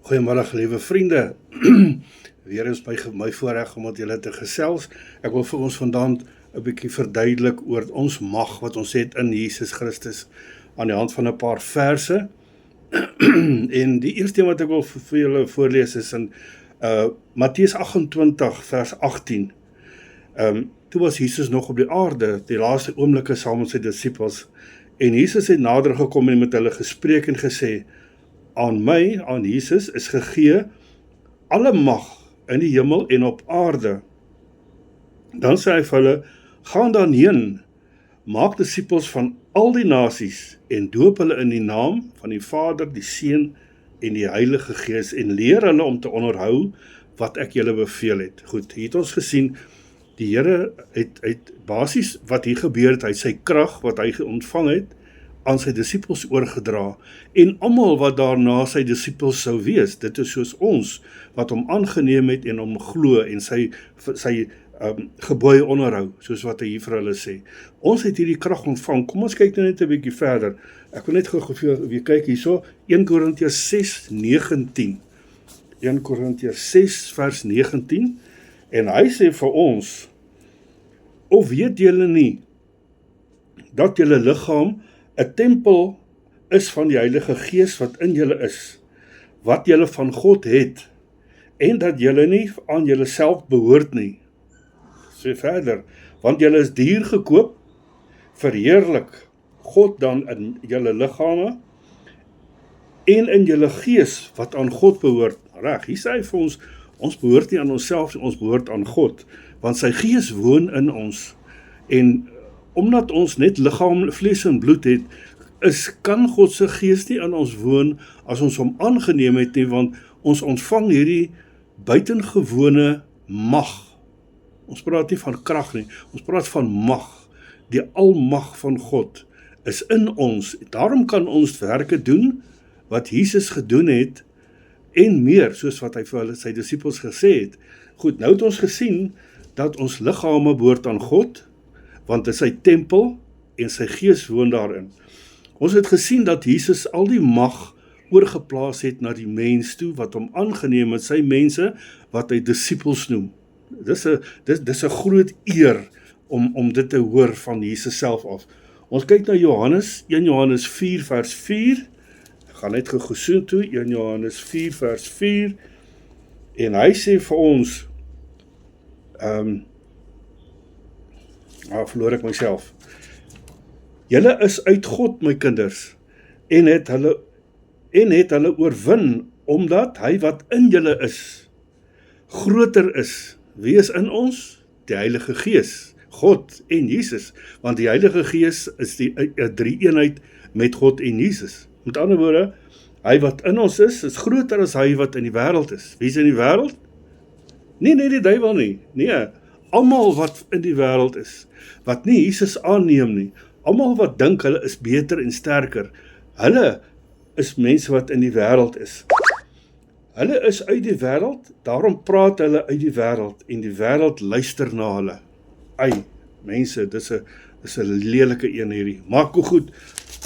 Goeiemiddag, liewe vriende. Weer eens my voorreg om met julle te gesels. Ek wil vir ons vandaan 'n bietjie verduidelik oor ons mag wat ons het in Jesus Christus aan die hand van 'n paar verse. En die eerste een wat ek wil vir julle voorlees is in Matteus 28 vers 18. Toe was Jesus nog op die aarde, die laaste oomblikke saam met sy disippels. En Jesus het nader gekom en met hulle gespreek en gesê: aan my, aan Jesus, is gegee alle mag in die hemel en op aarde. Dan sê hy vir hulle: gaan dan heen, maak disippels van al die nasies en doop hulle in die naam van die Vader, die Seun en die Heilige Gees en leer hulle om te onderhou wat ek julle beveel het. Goed, hier het ons gesien, die Here het basies wat hier gebeur het, hy sy krag wat hy ontvang het, aan sy disippels oorgedra, en almal wat daarna sy disippels sou wees, dit is soos ons, wat hom aangeneem het en hom glo, en sy gebooie onderhou, soos wat hy hier vir hulle sê. Ons het hierdie krag ontvang. Kom ons kyk nou net 'n bietjie verder. Ek wil net gou weer kyk hierso, 1 Korintiërs 6:19. 1 Korintiërs 6 vers 19, en hy sê vir ons: of weet julle nie, dat julle liggaam 'n tempel is van die Heilige Gees wat in julle is, wat julle van God het, en dat julle nie aan julle self behoort nie. Sê verder, want julle is duur gekoop, verheerlik God dan in julle liggame, en in julle gees wat aan God behoort. Reg, hier sê hy vir ons behoort nie aan onsself, ons behoort aan God, want sy gees woon in ons, en omdat ons net liggaam, vlees en bloed het, kan God se gees nie in ons woon as ons hom aangeneem het nie, want ons ontvang hierdie buitengewone mag. Ons praat nie van krag nie, ons praat van mag. Die almag van God is in ons. Daarom kan ons werke doen wat Jesus gedoen het, en meer, soos wat hy vir hulle sy disippels gesê het. Goed, nou het ons gesien dat ons liggame behoort aan God, want dit is sy tempel en sy gees woon daarin. Ons het gesien dat Jesus al die mag oorgeplaas het na die mens toe, wat hom aangeneem het, sy mense, wat hy disippels noem. Dis 'n groot eer om dit te hoor van Jesus self af. Ons kyk na 1 Johannes 4 vers 4, ek gaan net gesoen toe, 1 Johannes 4 vers 4, en hy sê vir ons, verloor ek myself. Julle is uit God, my kinders, en het hulle oorwin, omdat hy wat in julle is, groter is. Wie is in ons? Die Heilige Gees, God en Jesus, want die Heilige Gees is die drie-eenheid met God en Jesus. Met ander woorde, hy wat in ons is groter as hy wat in die wêreld is. Wie is in die wêreld? Nee, die duiwel nie. Nee, almal wat in die wêreld is, wat nie Jesus aanneem nie, almal wat dink hulle is beter en sterker, hulle is mense wat in die wêreld is. Hulle is uit die wêreld, daarom praat hulle uit die wêreld, en die wêreld luister na hulle. Mense, dis 'n lelike een hierdie. Maak goed,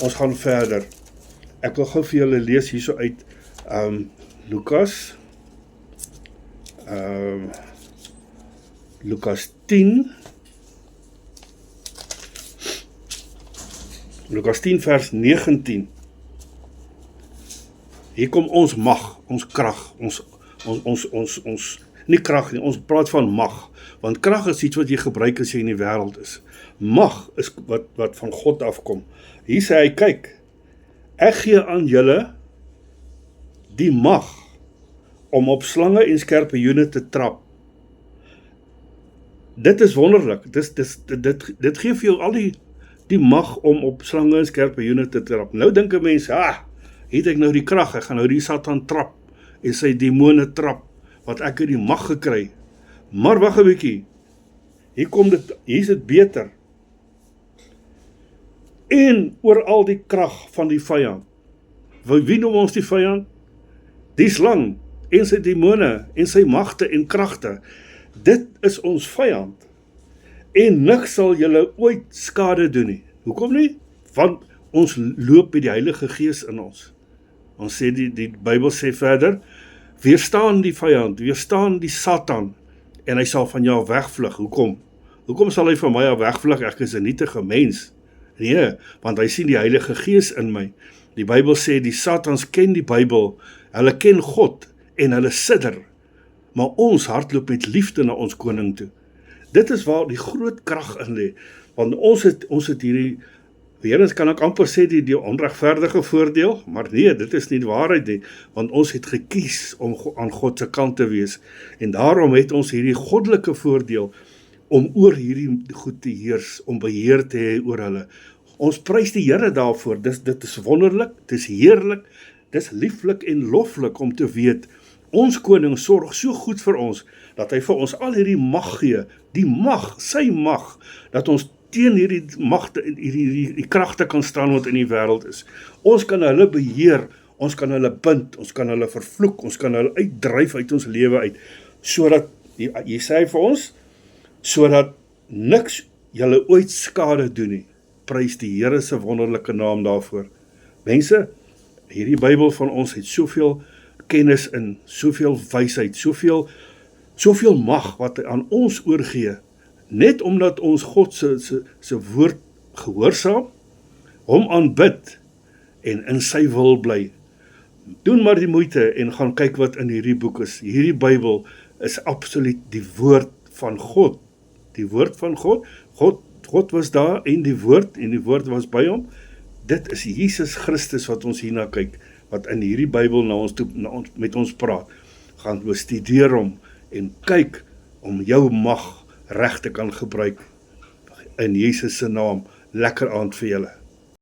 ons gaan verder. Ek wil gou vir julle lees hierso uit Lukas 10. Lukas 10 vers 19. Hier kom ons mag, ons krag, nie krag nie, ons praat van mag, want krag is iets wat jy gebruik as jy in die wêreld is. Mag is wat van God afkom. Hier sê hy, kyk, ek gee aan julle die mag om op slange en skorpioene te trap. Dit is wonderlik, dit gee vir jou al die mag om op slange en skorpioene te trap. Nou dink 'n mens, het ek nou die krag, ek gaan nou die Satan trap, en sy demone trap, wat ek het die mag gekry. Maar wag 'n bietjie, hier is dit beter. En oor al die krag van die vyand. Wie noem ons die vyand? Die slang, en sy demone, en sy magte en kragte. Dit is ons vyand. En niks sal julle ooit skade doen nie. Hoekom nie? Want ons loop met die Heilige Gees in ons. Ons sê die Bybel sê verder, Weerstaan die vyand, weerstaan die Satan, en hy sal van jou wegvlug. Hoekom? Hoekom sal hy van my af wegvlug? Ek is 'n nietige mens. Nee, want hy sien die Heilige Gees in my. Die Bybel sê, die Satans ken die Bybel, hulle ken God, en hulle sidder, maar ons hardloop met liefde na ons koning toe. Dit is waar die groot krag in lê, want ons het hierdie, weer kan ek amper sê die onregverdige voordeel, maar nee, dit is nie die waarheid nie, want ons het gekies om aan God se kant te wees, en daarom het ons hierdie goddelike voordeel, om oor hierdie goed te heers, om beheer te hê oor hulle. Ons prys die Here daarvoor, dit is wonderlik, dit is heerlik, dit is lieflik en loflik om te weet, ons koning sorg so goed vir ons, dat hy vir ons al hierdie mag gee, die mag, sy mag, dat ons teen hierdie magte, hierdie kragte kan staan wat in die wêreld is. Ons kan hulle beheer, ons kan hulle bind, ons kan hulle vervloek, ons kan hulle uitdryf uit ons lewe uit, sodat, jy sê vir ons, sodat niks julle ooit skade doen nie. Prys die Here se wonderlike naam daarvoor. Mense, hierdie Bybel van ons het soveel kennis in, soveel wysheid, soveel mag wat hy aan ons oorgee, net omdat ons God se woord gehoorsaam, hom aanbid en in sy wil bly. Doen maar die moeite en gaan kyk wat in hierdie boek is. Hierdie Bybel is absoluut die woord van God. Die woord van God. God was daar en die woord was by hom. Dit is Jesus Christus wat ons hierna kyk, wat in hierdie Bybel met ons praat. Gaan bestudeer hom en kyk om jou mag reg te kan gebruik. In Jesus se naam, lekker aand vir julle.